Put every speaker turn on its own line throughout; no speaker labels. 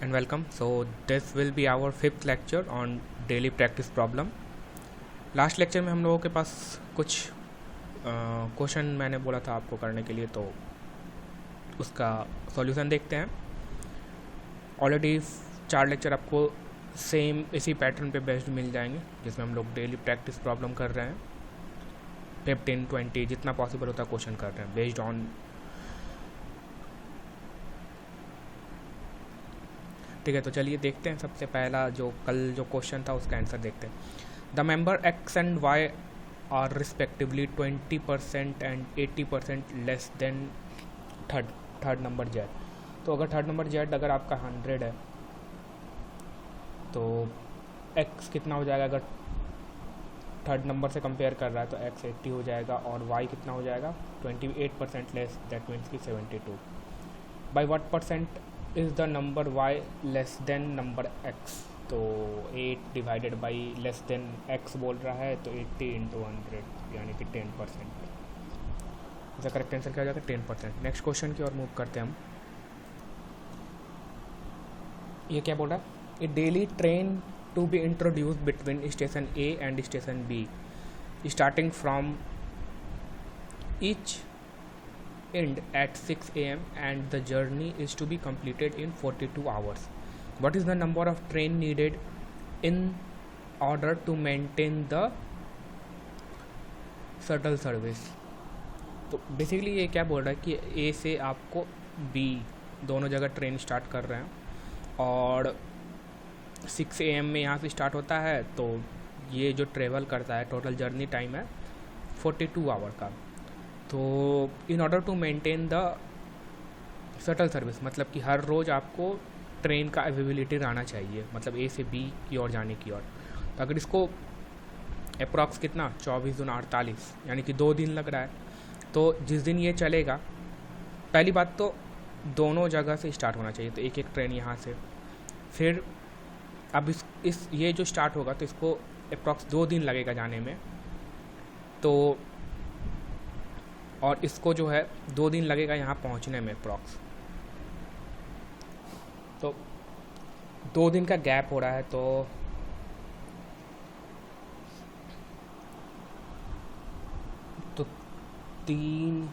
and welcome. So this will be our fifth lecture on daily practice problem. Last lecture में हम लोगों के पास कुछ क्वेश्चन मैंने बोला था आपको करने के लिए, तो उसका सॉल्यूशन देखते हैं. ऑलरेडी 4 लेक्चर आपको सेम इसी पैटर्न पे बेस्ड मिल जाएंगे, जिसमें हम लोग डेली प्रैक्टिस प्रॉब्लम कर रहे हैं. 15-20 जितना पॉसिबल होता है क्वेश्चन कर रहे हैं बेस्ड ऑन. ठीक है, तो चलिए देखते हैं. सबसे पहला जो कल जो क्वेश्चन था उसका आंसर देखते हैं. The member x and y are respectively 20% and 80% less than third number z. तो अगर थर्ड नंबर z अगर आपका 100 है तो x कितना हो जाएगा? अगर थर्ड नंबर से कंपेयर कर रहा है तो x 80 हो जाएगा, और y कितना हो जाएगा? 28% लेस, दैट मीन्स कि 72. By what percent is the number y less than number x? तो 8 divided by less than x बोल रहा है, तो 80 इंटू 100 यानी कि 10%. इसका करेक्ट आंसर क्या हो जाएगा? 10%. नेक्स्ट क्वेश्चन की ओर मूव करते हैं हम. ये क्या बोल रहा है? A daily train to be introduce between station A and station B starting from each end at 6 a.m. and the journey is to be completed in 42 hours. What is the number of train needed in order to maintain the shuttle service? तो basically ये क्या बोल रहा है कि A से आपको B दोनों जगह ट्रेन स्टार्ट कर रहे हैं, और 6 a.m. में यहाँ से स्टार्ट होता है, तो ये जो ट्रेवल करता है टोटल जर्नी टाइम है 42 आवर का. तो in order to maintain the shuttle service, मतलब कि हर रोज़ आपको ट्रेन का अवेलेबिलिटी रहना चाहिए, मतलब A से B की ओर जाने की ओर. तो अगर इसको अप्रॉक्स कितना 24 दूना 48 यानी कि 2 दिन लग रहा है, तो जिस दिन ये चलेगा, पहली बात तो दोनों जगह से स्टार्ट होना चाहिए, तो एक एक ट्रेन यहाँ से. फिर अब इस ये जो स्टार्ट होगा तो इसको अप्रॉक्स 2 दिन लगेगा जाने में, तो और इसको जो है 2 दिन लगेगा यहाँ पहुँचने में अप्रॉक्स. तो 2 दिन का गैप हो रहा है, तो तीन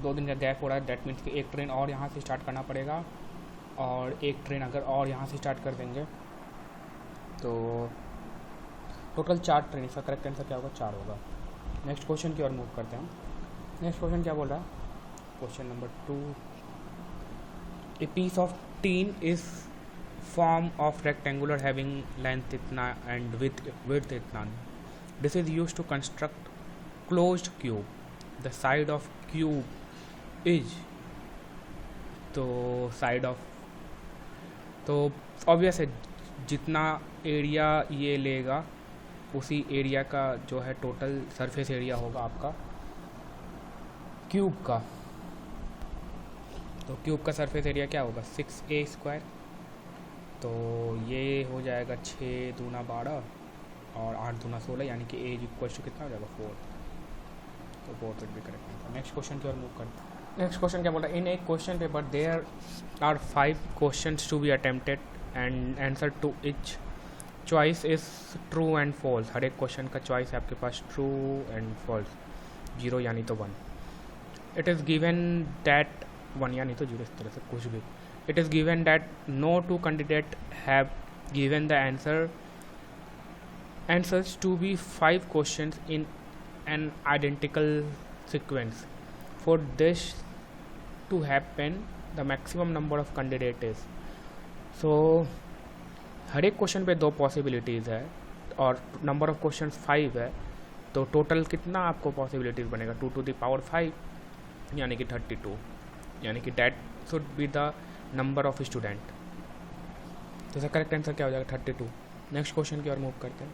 2 दिन का गैप हो रहा है. दैट मीन्स कि एक ट्रेन और यहाँ से स्टार्ट करना पड़ेगा, और एक ट्रेन अगर और यहाँ से स्टार्ट कर देंगे तो टोटल 4 ट्रेन. इसका करेक्ट आंसर क्या होगा? 4 होगा. नेक्स्ट क्वेश्चन की ओर मूव करते हैं. नेक्स्ट क्वेश्चन क्या बोल रहा है? Question number 2. A piece of tin is form of rectangular having length इतना एंड विड्थ इतना. This is use to construct closed cube. The side of cube is, तो साइड ऑफ, तो ऑब्वियस है जितना एरिया ये लेगा उसी एरिया का जो है टोटल सरफेस एरिया होगा आपका क्यूब का. तो क्यूब का सरफेस एरिया क्या होगा? 6a². तो ये हो जाएगा 6 दूना 12 और 8 दूना 16, यानी कि a इक्वल्स टू कितना हो जाएगा? 4. तो 4 फिट भी करेक्ट आंसर. नेक्स्ट क्वेश्चन की ओर मूव करते हैं. नेक्स्ट क्वेश्चन क्या बोल रहा है? In a question paper there are 5 questions to be attempted and answer to each choice is true and false. हर एक क्वेश्चन का चॉइस है आपके पास ट्रू एंड फॉल्स. 0 यानी तो 1. इट इज़ गिवन दैट 1 यानी तो 0, इस तरह से कुछ भी. It is given that no 2 candidate have given the answers to be 5 questions in an identical sequence. For this to happen the maximum number of candidate is. So हर एक question पे 2 पॉसिबिलिटीज़ है और नंबर ऑफ क्वेश्चन 5 है, तो total कितना आपको possibilities बनेगा? 2 to the power 5 यानी कि 32, यानी कि that should be the number of student. तो इसका करेक्ट आंसर क्या हो जाएगा? 32. नेक्स्ट क्वेश्चन की ओर मूव करते हैं.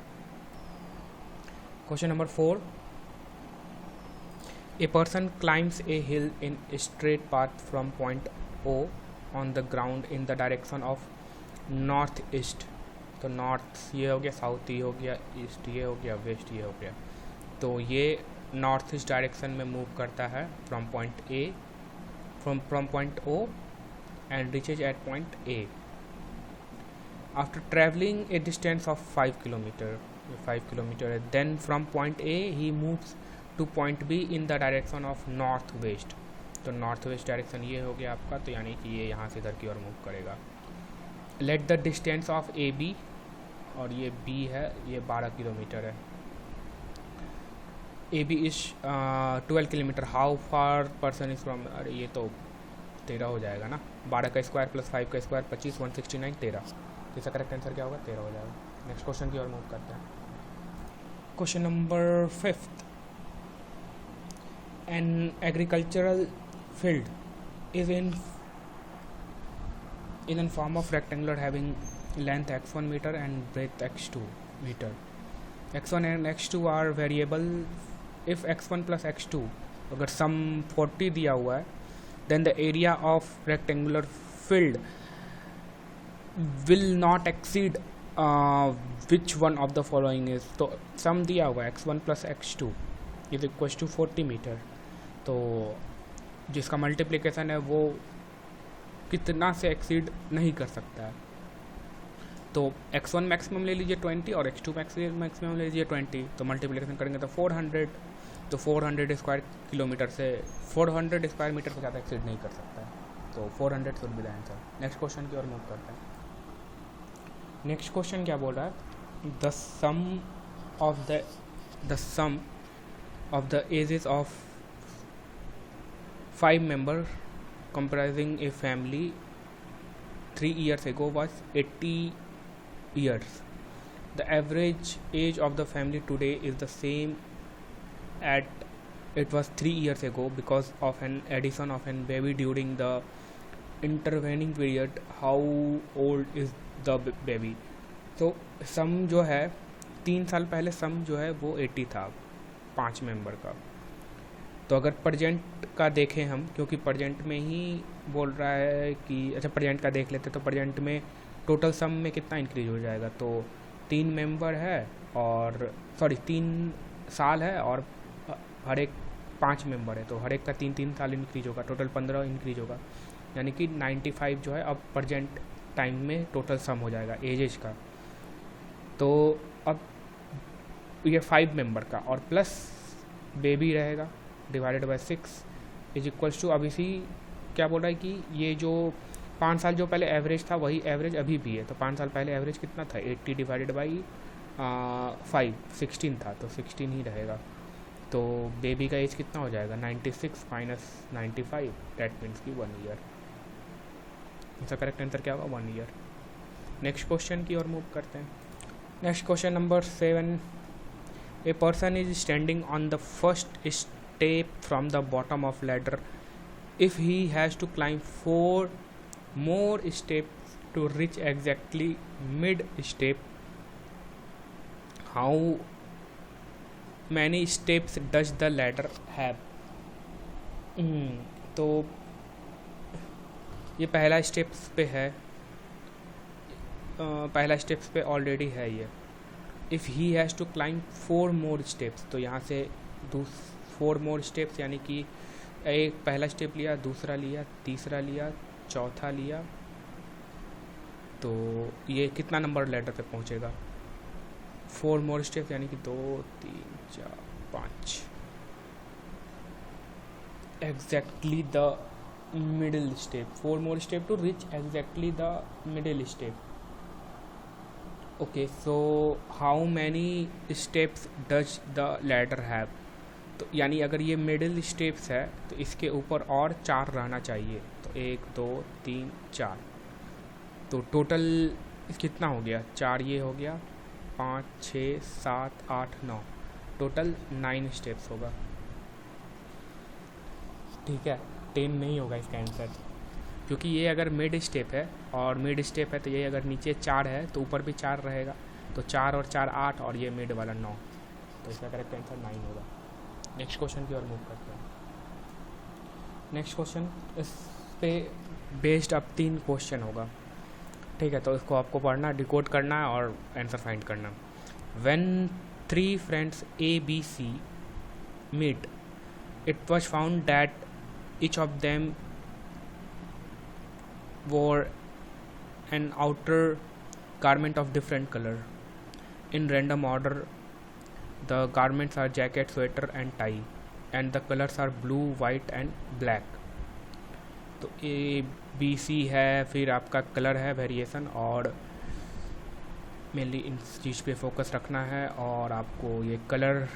Question number 4. A person climbs A hill in straight path from point O on the ground in the direction of north east. तो नॉर्थ ये हो गया, साउथ ये हो गया, ईस्ट ये हो गया, वेस्ट ये हो गया. तो ये नॉर्थ ईस्ट डायरेक्शन में मूव करता है from point A, from point O and reaches at point A. After traveling a distance of 5 kilometer, then from point A he moves to point B in the direction of north west. तो north west direction ये हो गया आपका, तो यानी कि ये यहाँ से इधर की ओर मूव करेगा. Let the distance of A B, और ये बी है, ये 12 किलोमीटर है. A B is 12 kilometre. How far person is from, अरे ये तो 13 हो जाएगा ना. 12 का स्क्वायर प्लस 5 का स्क्वायर 25, 169, 13. तो इसका करेक्ट आंसर क्या होगा? 13 हो जाएगा. नेक्स्ट क्वेश्चन की ओर मूव करते हैं. Question number 5. An agricultural field is in form of rectangular having length x1 meter and breadth x2 meter. x1 and x2 are variable. If x1 plus x2, अगर sum 40 दिया हुआ है, then the area of rectangular field will not exceed which one of the following is. तो sum दिया हुआ है x1 plus x2 is equals to 40 meter. तो जिसका मल्टीप्लिकेशन है वो कितना से एक्सीड नहीं कर सकता है. तो x1 मैक्सिमम ले लीजिए 20 और x2 मैक्सिमम ले लीजिए 20. तो मल्टीप्लिकेशन करेंगे तो 400. तो 400 स्क्वायर किलोमीटर से 400 स्क्वायर मीटर से ज़्यादा एक्सीड नहीं कर सकता है. तो 400 should be the answer. Next question की ओर मूव करते हैं. नेक्स्ट क्वेश्चन क्या बोल रहा है? The sum of the ages of 5 members comprising a family 3 years ago was 80 years. The average age of the family today is the same at it was 3 years ago because of an addition of an baby during the intervening period. How old is the baby? तो सम जो है 3 साल पहले सम जो है वो 80 था 5 member का. तो अगर प्रजेंट का देखें हम, क्योंकि प्रजेंट में ही बोल रहा है कि अच्छा प्रजेंट का देख लेते, तो प्रजेंट में टोटल सम में कितना इंक्रीज हो जाएगा. तो 3 मेंबर है और 3 साल है और हर एक 5 मेंबर है, तो हर एक का 3 साल इंक्रीज होगा. टोटल 15 इंक्रीज होगा, यानी कि 95 जो है अब प्रजेंट टाइम में टोटल सम हो जाएगा एजेस का. तो अब ये 5 मेंबर का और प्लस बेबी रहेगा divided by 6 is equals to. अब इसी क्या बोल रहा है कि ये जो 5 साल जो पहले एवरेज था वही एवरेज अभी भी है. तो 5 साल पहले एवरेज कितना था? 80 डिवाइडेड बाई 5 16 था, तो 16 ही रहेगा. तो बेबी का एज कितना हो जाएगा? 96 माइनस 95, डेट मीन्स की 1 ईयर. इसका करेक्ट आंसर क्या होगा? 1 ईयर. नेक्स्ट क्वेश्चन की ओर मूव करते हैं. Next question number 7. A person is standing on the first step from the bottom of ladder. If he has to climb 4 more steps to reach exactly mid step, how many steps does the ladder have? तो ये पहला steps पे है, पहला steps पे already है ये. If he has to climb 4 more steps, तो यहाँ से 4 more स्टेप्स, यानी कि एक पहला स्टेप लिया, दूसरा लिया, तीसरा लिया, चौथा लिया, तो ये कितना नंबर लेटर पे पहुँचेगा? 4 more स्टेप्स यानी कि 2 3 4 5. Exactly the middle step. 4 more step to reach exactly the middle step. Okay, so how many steps does the ladder have? तो यानी अगर ये मिडिल स्टेप्स है तो इसके ऊपर और 4 रहना चाहिए. तो 1 2 3 4, तो टोटल कितना हो गया? 4 ये हो गया, 5 6 7 8 9, टोटल 9 स्टेप्स होगा. ठीक है, 10 नहीं होगा इसका आंसर, क्योंकि ये अगर मिड स्टेप है और मिड स्टेप है तो ये अगर नीचे 4 है तो ऊपर भी 4 रहेगा. तो 4 और 4 8 और ये मिड वाला 9, तो इसका करेक्ट आंसर 9 होगा. नेक्स्ट क्वेश्चन की ओर मूव करते हैं. नेक्स्ट क्वेश्चन इस पे बेस्ड अब 3 क्वेश्चन होगा. ठीक है, तो इसको आपको पढ़ना, डिकोड करना और आंसर फाइंड करना. When 3 friends A B C meet, it was found that each of them wore an outer garment of different color. In random order, the garments are jacket, sweater and tie, and the colors are blue, white and black. तो A B C है, फिर आपका colour है variation, और mainly इस चीज़ पे focus रखना है। और आपको ये colour,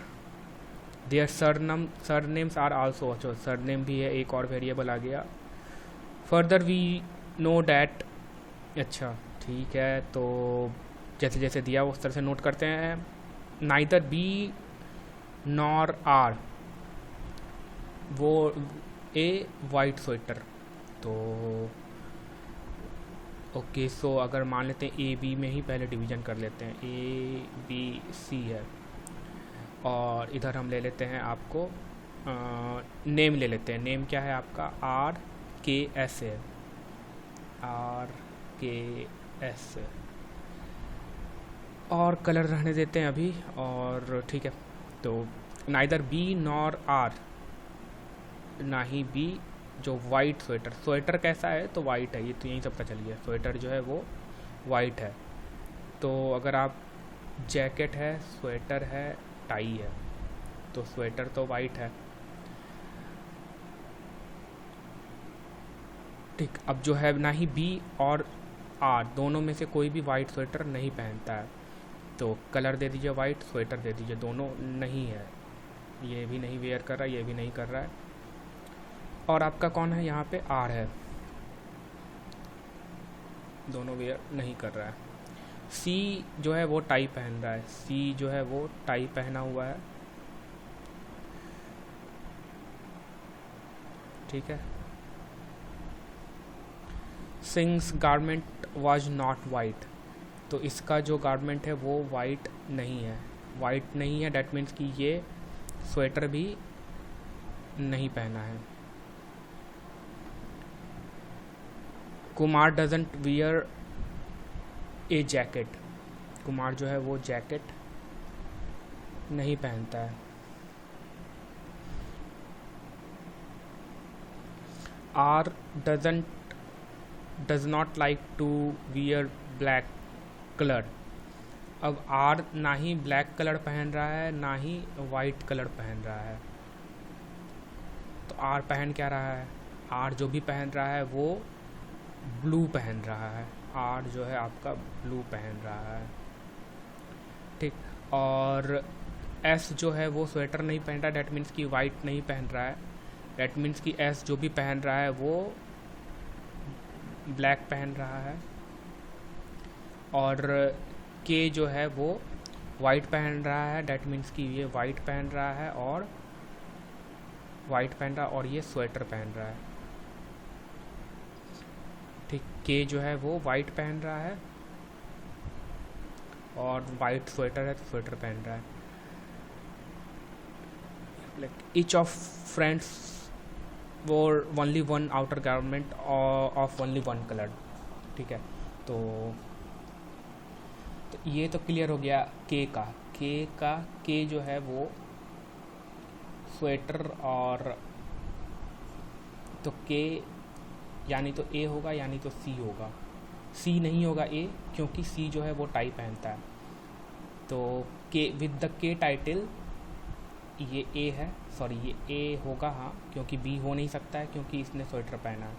there surnames are also, अच्छा सरनेम भी है, एक और वेरिएबल आ गया। फर्दर वी नो डैट, अच्छा ठीक है, तो जैसे जैसे दिया उस तरह से नोट करते हैं। नाइदर बी नॉर आर, वो ए वाइट स्वेटर, तो ओके सो अगर मान लेते हैं ए बी में ही पहले डिवीज़न कर लेते हैं, ए बी सी है, और इधर हम ले लेते हैं आपको नेम ले लेते हैं। नेम क्या है आपका, आर के एस है, आर के एस, और कलर रहने देते हैं अभी, और ठीक है। तो नाइदर बी नॉर आर, ना ही बी, जो वाइट स्वेटर, स्वेटर कैसा है तो वाइट है, ये तो यही सब पता चल गया, स्वेटर जो है वो वाइट है। तो अगर आप जैकेट है, स्वेटर है, टाई है, तो स्वेटर तो वाइट है, ठीक। अब जो है ना ही बी और आर दोनों में से कोई भी वाइट स्वेटर नहीं पहनता है, तो कलर दे दीजिए वाइट, स्वेटर दे दीजिए, दोनों नहीं है, ये भी नहीं वेयर कर रहा है, ये भी नहीं कर रहा है। और आपका कौन है यहाँ पे, आर है, दोनों वेयर नहीं कर रहा है। सी जो है वो टाई पहन रहा है, सी जो है वो टाई पहना हुआ है, ठीक है। Sings garment was not white, तो इसका जो गारमेंट है वो वाइट नहीं है, वाइट नहीं है, डैट मीन्स कि ये स्वेटर भी नहीं पहना है। Kumar doesn't wear a jacket, Kumar जो है वो जैकेट नहीं पहनता है। R does not like to wear black colour, अब आर ना ही ब्लैक कलर पहन रहा है, ना ही वाइट कलर पहन रहा है, तो आर पहन क्या रहा है, आर जो भी पहन रहा है वो ब्लू पहन रहा है, आर जो है आपका ब्लू पहन रहा है, ठीक। और एस जो है वो स्वेटर नहीं पहन रहा है, डैट मीन्स कि वाइट नहीं पहन रहा है, डैट मीन्स कि एस जो भी पहन रहा है वो ब्लैक पहन रहा है। और के जो है वो वाइट पहन रहा है, डैट मीन्स कि ये वाइट पहन रहा है, और वाइट पहन रहा है, और ये स्वेटर पहन रहा है, ठीक। के जो है वो वाइट पहन रहा है, और वाइट स्वेटर है तो स्वेटर पहन रहा है। Like each of friends wore only one outer garment of only one color, ठीक है। तो ये तो क्लियर हो गया के का, के जो है वो स्वेटर, और तो के यानी तो ए होगा यानी तो सी होगा, सी नहीं होगा ए, क्योंकि सी जो है वो टाई पहनता है, तो के विद द के टाइटल ये ए है, सॉरी ये ए होगा, हाँ, क्योंकि बी हो नहीं सकता है क्योंकि इसने स्वेटर पहना है,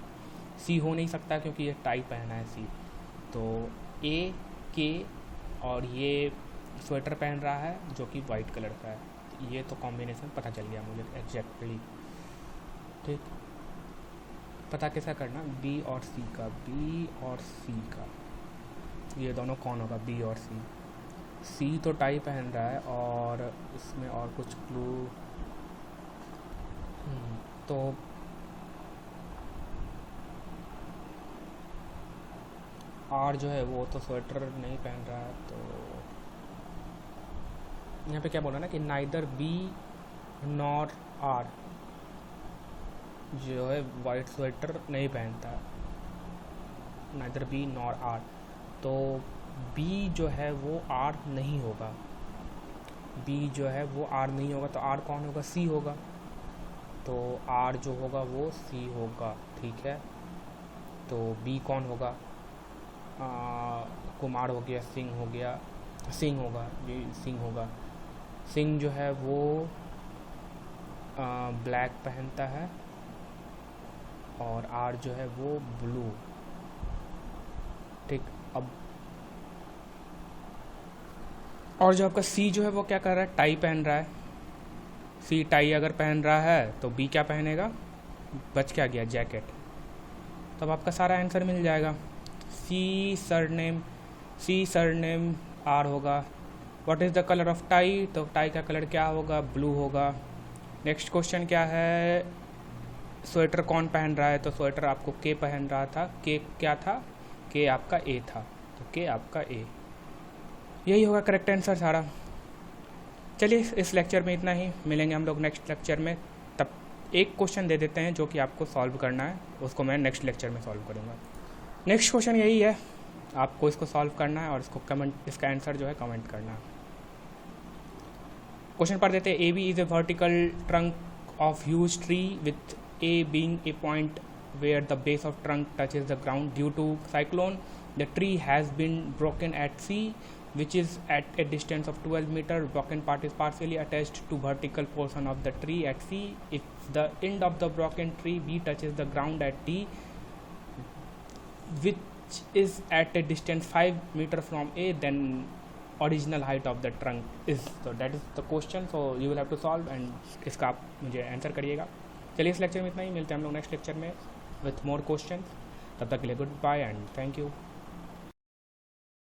सी हो नहीं सकता क्योंकि ये टाई पहना है सी, तो ए के और ये स्वेटर पहन रहा है जो कि वाइट कलर का है, तो ये तो कॉम्बिनेशन पता चल गया मुझे एग्जैक्टली, ठीक। पता कैसा करना, बी और सी का, बी और सी का, ये दोनों कौन होगा, बी और सी। सी तो टाई पहन रहा है, और इसमें और कुछ क्लू, तो आर जो है वो तो स्वेटर नहीं पहन रहा है, तो यहाँ पे क्या बोला ना कि नाइदर बी नॉर आर जो है वाइट स्वेटर नहीं पहनता, नाइदर बी नॉर आर, तो बी जो है वो आर नहीं होगा, बी जो है वो आर नहीं होगा, तो आर कौन होगा, सी होगा, तो आर जो होगा वो सी होगा, ठीक है। तो बी कौन होगा? कुमार हो गया, सिंह हो गया, सिंह होगा, ये सिंह होगा। सिंह जो है वो ब्लैक पहनता है और आर जो है वो ब्लू। ठीक, अब और जो आपका सी जो है वो क्या कर रहा है? टाई पहन रहा है। सी टाई अगर पहन रहा है तो बी क्या पहनेगा? बच क्या गया? जैकेट। तब आपका सारा आंसर मिल जाएगा। सी सरनेम आर होगा। What is the colour of tie? तो टाई का कलर क्या होगा? ब्लू होगा। नेक्स्ट क्वेश्चन क्या है? स्वेटर कौन पहन रहा है? तो स्वेटर आपको के पहन रहा था। के क्या था? के आपका ए था, तो के आपका ए। यही होगा करेक्ट आंसर सारा। चलिए इस लेक्चर में इतना ही, मिलेंगे हम लोग नेक्स्ट लेक्चर में। तब एक क्वेश्चन दे देते हैं जो कि आपको सॉल्व करना है, उसको मैं नेक्स्ट लेक्चर में सॉल्व करूँगा। नेक्स्ट क्वेश्चन यही है, आपको इसको सॉल्व करना है और इसको कमेंट, इसका आंसर जो है कमेंट करना है। क्वेश्चन पढ़ देते हैं। A B is a vertical trunk of huge tree with A being a point where the base of trunk touches the ground due to cyclone. The tree has been broken at C, which is at a distance of 12 meter. Broken part is partially attached to vertical portion of the tree at C. If the end of the broken tree B touches the ground at D, which is at a distance 5 meter from A, then original height of the trunk is. So that is the question. So you will have to solve and इसका आप मुझे answer करिएगा। चलिए इस lecture में इतना ही, मिलते हैं हम लोग नेक्स्ट लेक्चर में विथ मोर क्वेश्चन। तब तक के लिए good bye and thank you.